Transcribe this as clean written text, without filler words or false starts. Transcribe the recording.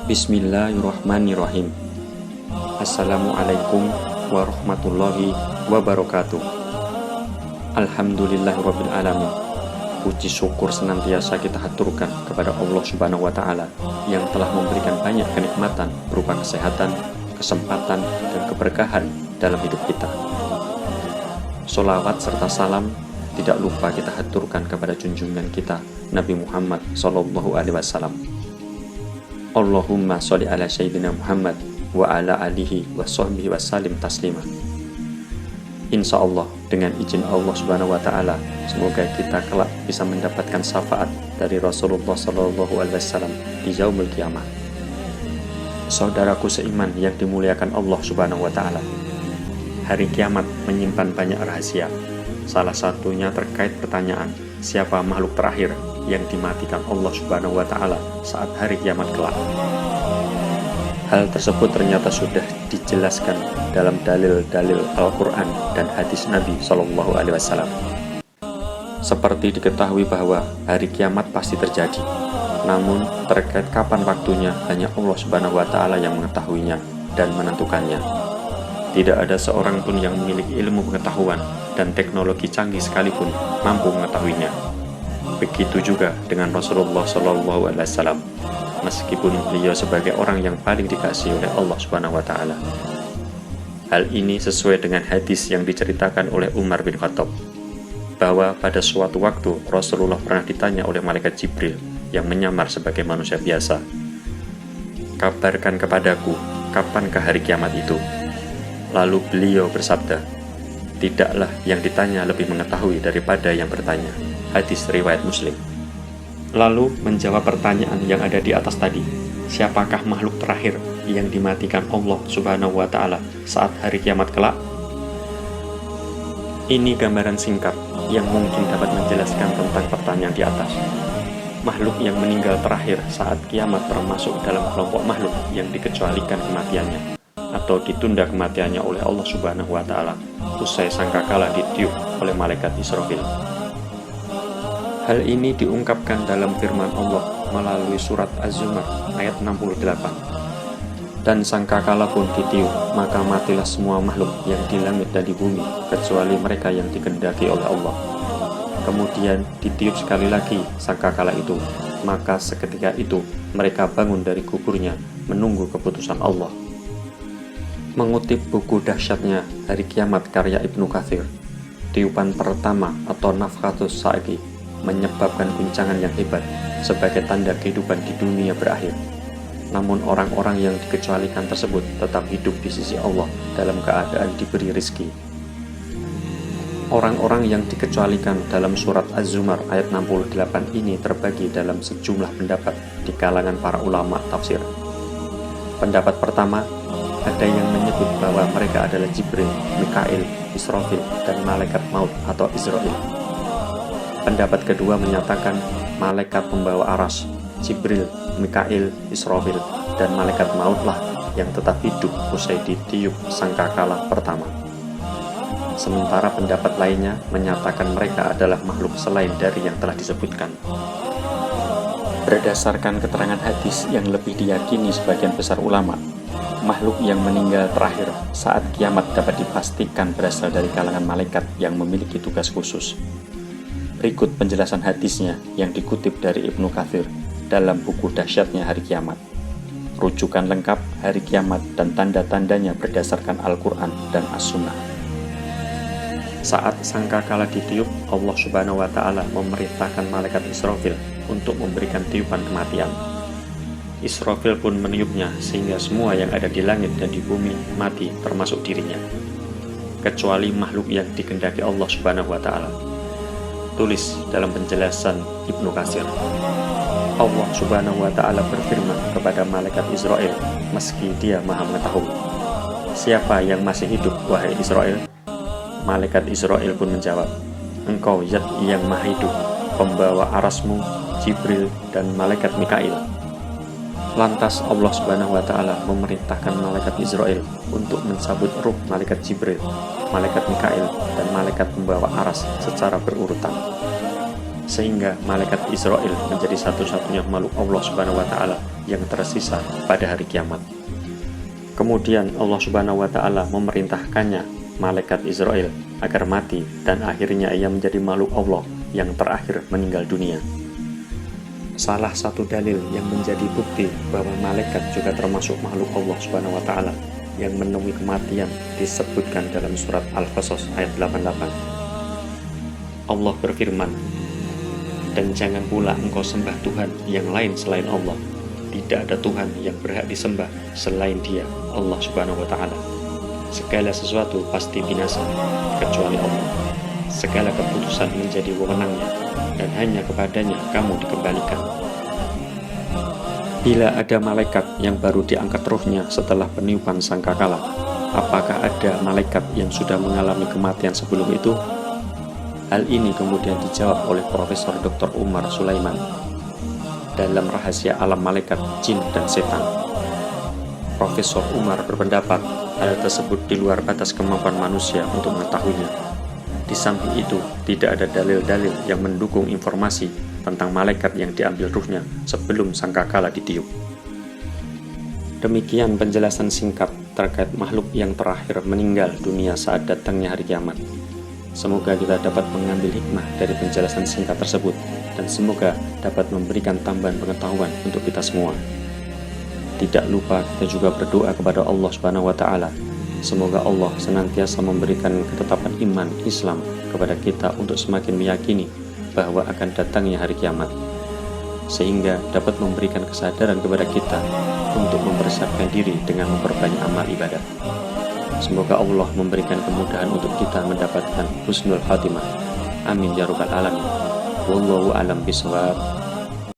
Bismillahirrahmanirrahim. Assalamualaikum warahmatullahi wabarakatuh. Alhamdulillahirabbil alamin. Puji syukur senantiasa kita haturkan kepada Allah Subhanahu wa taala yang telah memberikan banyak kenikmatan berupa kesehatan, kesempatan, dan keberkahan dalam hidup kita. Sholawat serta salam tidak lupa kita haturkan kepada junjungan kita Nabi Muhammad SAW. Allahumma sholli ala sayyidina Muhammad wa ala alihi wa sahbihi wa salim taslima. Insya Allah dengan izin Allah Subhanahu wa taala, semoga kita kelak bisa mendapatkan syafaat dari Rasulullah SAW di yaumul kiamah. Saudaraku seiman yang dimuliakan Allah Subhanahu wa taala, hari kiamat menyimpan banyak rahasia. Salah satunya terkait pertanyaan, siapa makhluk terakhir yang dimatikan Allah Subhanahu wa taala saat hari kiamat kelak. Hal tersebut ternyata sudah dijelaskan dalam dalil-dalil Al-Quran dan hadis Nabi SAW. Seperti diketahui bahwa hari kiamat pasti terjadi, namun terkait kapan waktunya hanya Allah Subhanahu wa taala yang mengetahuinya dan menentukannya. Tidak ada seorang pun yang memiliki ilmu pengetahuan dan teknologi canggih sekalipun mampu mengetahuinya. Begitu juga dengan Rasulullah SAW, meskipun beliau sebagai orang yang paling dikasihi oleh Allah Subhanahu wa taala. Hal ini sesuai dengan hadis yang diceritakan oleh Umar bin Khattab, bahwa pada suatu waktu Rasulullah pernah ditanya oleh malaikat Jibril yang menyamar sebagai manusia biasa, "Kabarkan kepadaku, kapankah hari kiamat itu?" Lalu beliau bersabda, "Tidaklah yang ditanya lebih mengetahui daripada yang bertanya." Hadis riwayat Muslim. Lalu menjawab pertanyaan yang ada di atas tadi, siapakah makhluk terakhir yang dimatikan Allah Subhanahu wa taala saat hari kiamat kelak? Ini gambaran singkat yang mungkin dapat menjelaskan tentang pertanyaan di atas. Makhluk yang meninggal terakhir saat kiamat termasuk dalam kelompok makhluk yang dikecualikan kematiannya atau ditunda kematiannya oleh Allah Subhanahu wa taala usai sangkakala ditiup oleh malaikat Israfil. Hal ini diungkapkan dalam firman Allah melalui surat Az-Zumar ayat 68. Dan sangkakala pun ditiup, maka matilah semua makhluk yang di langit dan di bumi, kecuali mereka yang dikehendaki oleh Allah. Kemudian ditiup sekali lagi sangkakala itu, maka seketika itu mereka bangun dari kuburnya menunggu keputusan Allah. Mengutip buku Dahsyatnya Hari Kiamat karya Ibnu Katsir, tiupan pertama atau nafkhatus sa'qi menyebabkan guncangan yang hebat sebagai tanda kehidupan di dunia berakhir. Namun orang-orang yang dikecualikan tersebut tetap hidup di sisi Allah dalam keadaan diberi rizki. Orang-orang yang dikecualikan dalam surat Az-Zumar ayat 68 ini terbagi dalam sejumlah pendapat di kalangan para ulama tafsir. Pendapat pertama, ada yang menyebut bahwa mereka adalah Jibril, Mikail, Israfil, dan malaikat maut atau Israil. Pendapat kedua menyatakan malaikat pembawa aras, Jibril, Mikail, Israfil, dan malaikat mautlah yang tetap hidup usai ditiup sangkakala pertama. Sementara pendapat lainnya menyatakan mereka adalah makhluk selain dari yang telah disebutkan. Berdasarkan keterangan hadis yang lebih diyakini sebagian besar ulama, makhluk yang meninggal terakhir saat kiamat dapat dipastikan berasal dari kalangan malaikat yang memiliki tugas khusus. Berikut penjelasan hadisnya yang dikutip dari Ibnu Katsir dalam buku Dahsyatnya Hari Kiamat. Rujukan lengkap hari kiamat dan tanda-tandanya berdasarkan Al-Quran dan As-Sunnah. Saat sangkakala ditiup, Allah Subhanahu wa taala memerintahkan malaikat Israfil untuk memberikan tiupan kematian. Israfil pun meniupnya sehingga semua yang ada di langit dan di bumi mati termasuk dirinya, kecuali makhluk yang dikehendaki Allah Subhanahu wa taala. Tulis dalam penjelasan Ibnu Katsir, Allah Subhanahu wa taala berfirman kepada malaikat Israel meski dia Maha mengetahui, "Siapa yang masih hidup wahai Israel?" Malaikat Israel pun menjawab, "Engkau Zat yang Maha Hidup, pembawa arasmu, Jibril, dan malaikat Mikail." Lantas Allah Subhanahu wa taala memerintahkan malaikat Israel untuk mencabut ruh malaikat Jibril, malaikat Mikail, dan malaikat pembawa aras secara berurutan. sehingga malaikat Israel menjadi satu-satunya makhluk Allah Subhanahu wa taala yang tersisa pada hari kiamat. Kemudian Allah Subhanahu wa taala memerintahkannya, malaikat Israel, agar mati dan akhirnya ia menjadi makhluk Allah yang terakhir meninggal dunia. Salah satu dalil yang menjadi bukti bahwa malaikat juga termasuk makhluk Allah Subhanahu wa taala yang menemui kematian disebutkan dalam surat Al-Qasas ayat 88. Allah berfirman, "Dan jangan pula engkau sembah Tuhan yang lain selain Allah. Tidak ada Tuhan yang berhak disembah selain Dia, Allah Subhanahu wa taala. Segala sesuatu pasti binasa kecuali Allah. Segala keputusan menjadi wewenangnya dan hanya kepadanya kamu dikembalikan." Bila ada malaikat yang baru diangkat ruhnya setelah peniupan sangkakala, apakah ada malaikat yang sudah mengalami kematian sebelum itu? Hal ini kemudian dijawab oleh Profesor Dr. Umar Sulaiman dalam Rahasia Alam Malaikat, Jin, dan Setan. Profesor Umar berpendapat hal tersebut di luar batas kemampuan manusia untuk mengetahuinya. Di samping itu, tidak ada dalil-dalil yang mendukung informasi tentang malaikat yang diambil ruhnya sebelum sangkakala ditiup. Demikian penjelasan singkat terkait makhluk yang terakhir meninggal dunia saat datangnya hari kiamat. Semoga kita dapat mengambil hikmah dari penjelasan singkat tersebut dan semoga dapat memberikan tambahan pengetahuan untuk kita semua. Tidak lupa kita juga berdoa kepada Allah Subhanahu wa taala. Semoga Allah senantiasa memberikan ketetapan iman Islam kepada kita untuk semakin meyakini bahwa akan datangnya hari kiamat, sehingga dapat memberikan kesadaran kepada kita untuk mempersiapkan diri dengan memperbanyak amal ibadah. Semoga Allah memberikan kemudahan untuk kita mendapatkan husnul khatimah. Amin ya rabbal alamin. Wallahu a'lam bishawab.